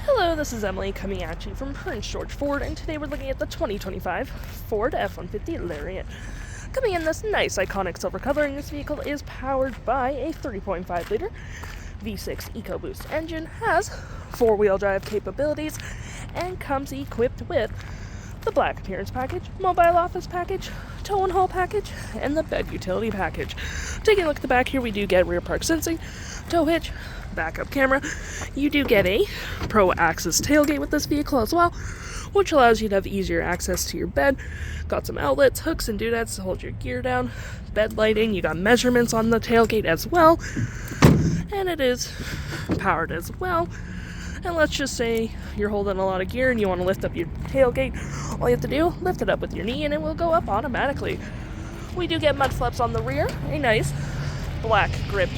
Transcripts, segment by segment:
Hello, this is Emily coming at you from Prince George Ford, and today we're looking at the 2025 Ford F-150 Lariat. Coming in this nice iconic silver coloring, this vehicle is powered by a 3.5 liter V6 EcoBoost engine, has four-wheel drive capabilities, and comes equipped with the black appearance package, mobile office package, tow and haul package, and the bed utility package. Taking a look at the back here, we do get rear park sensing, tow hitch, backup camera. You do get a Pro Access tailgate with this vehicle as well, which allows you to have easier access to your bed. Got some outlets, hooks, and doodads to hold your gear down. Bed lighting, you got measurements on the tailgate as well, and it is powered as well. And let's just say you're holding a lot of gear and you want to lift up your tailgate. All you have to do, lift it up with your knee and it will go up automatically. We do get mud flaps on the rear, a nice black gripped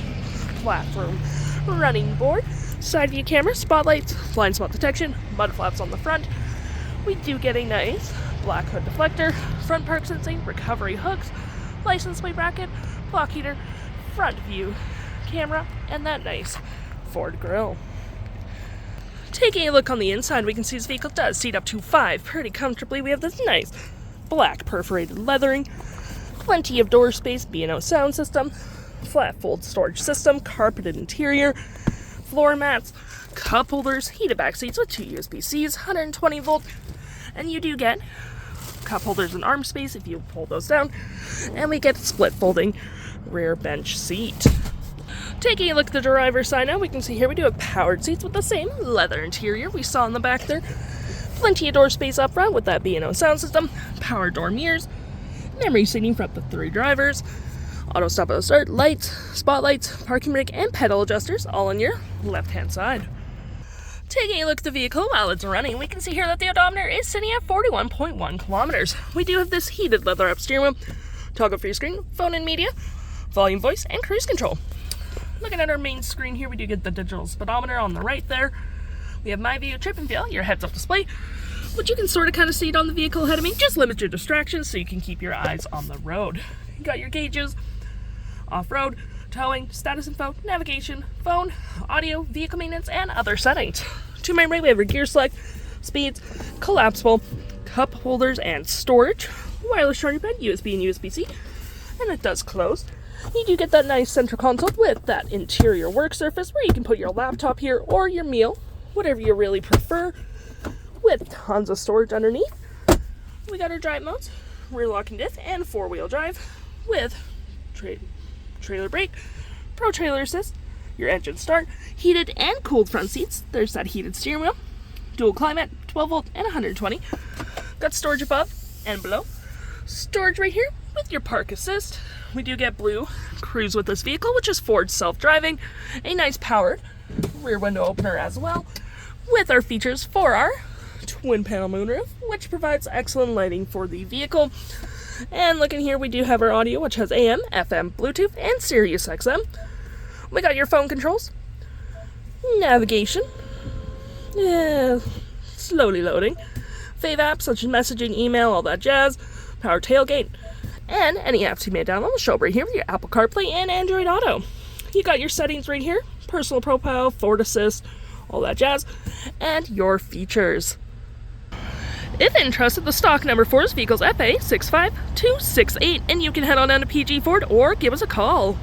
platform running board, side view camera, spotlights, blind spot detection, mud flaps on the front. We do get a nice black hood deflector, front park sensing, recovery hooks, license plate bracket, block heater, front view camera, and that nice Ford grille. Taking a look on the inside, we can see this vehicle does seat up to 5 pretty comfortably. We have this nice black perforated leathering, plenty of door space, B&O sound system, flat fold storage system, carpeted interior, floor mats, cup holders, heated back seats with 2 USB-Cs, 120 volt, and you do get cup holders and arm space if you pull those down, and we get split folding rear bench seat. Taking a look at the driver's side now, we can see here we do have powered seats with the same leather interior we saw in the back there. Plenty of door space up front with that B&O sound system, power door mirrors, memory seating for up to 3 drivers, auto stop auto start, lights, spotlights, parking brake, and pedal adjusters all on your left-hand side. Taking a look at the vehicle while it's running, we can see here that the odometer is sitting at 41.1 kilometers. We do have this heated leather-up steering wheel, toggle for your screen, phone and media, volume, voice, and cruise control. Looking at our main screen here, we do get the digital speedometer on the right there. We have My View, Trip and Feel, your heads-up display, which you can sort of kind of see it on the vehicle ahead of me. Just limit your distractions so you can keep your eyes on the road. You got your gauges, off-road, towing, status info, navigation, phone, audio, vehicle maintenance, and other settings. To my right, we have your gear select, speeds, collapsible, cup holders, and storage, wireless charging pad, USB and USB-C, and it does close. You do get that nice center console with that interior work surface where you can put your laptop here or your meal, whatever you really prefer, with tons of storage underneath. We got our drive modes, rear locking diff, and 4-wheel drive with trailer brake, Pro Trailer Assist, your engine start, heated and cooled front seats. There's that heated steering wheel, dual climate, 12 volt and 120. Got storage above and below. Storage right here with your park assist. We do get BLUECRUISE with this vehicle, which is Ford self-driving, a nice powered rear window opener as well, with our features for our twin panel moonroof, which provides excellent lighting for the vehicle. And looking here, we do have our audio, which has AM, FM, Bluetooth, and Sirius XM. We got your phone controls, navigation, slowly loading, fave apps such as messaging, email, all that jazz, power tailgate, and any apps you may download will show up right here with your Apple CarPlay and Android Auto. You got your settings right here, personal profile, Ford Assist, all that jazz, and your features. If interested, the stock number for this vehicle is FA65268, and you can head on down to PG Ford or give us a call.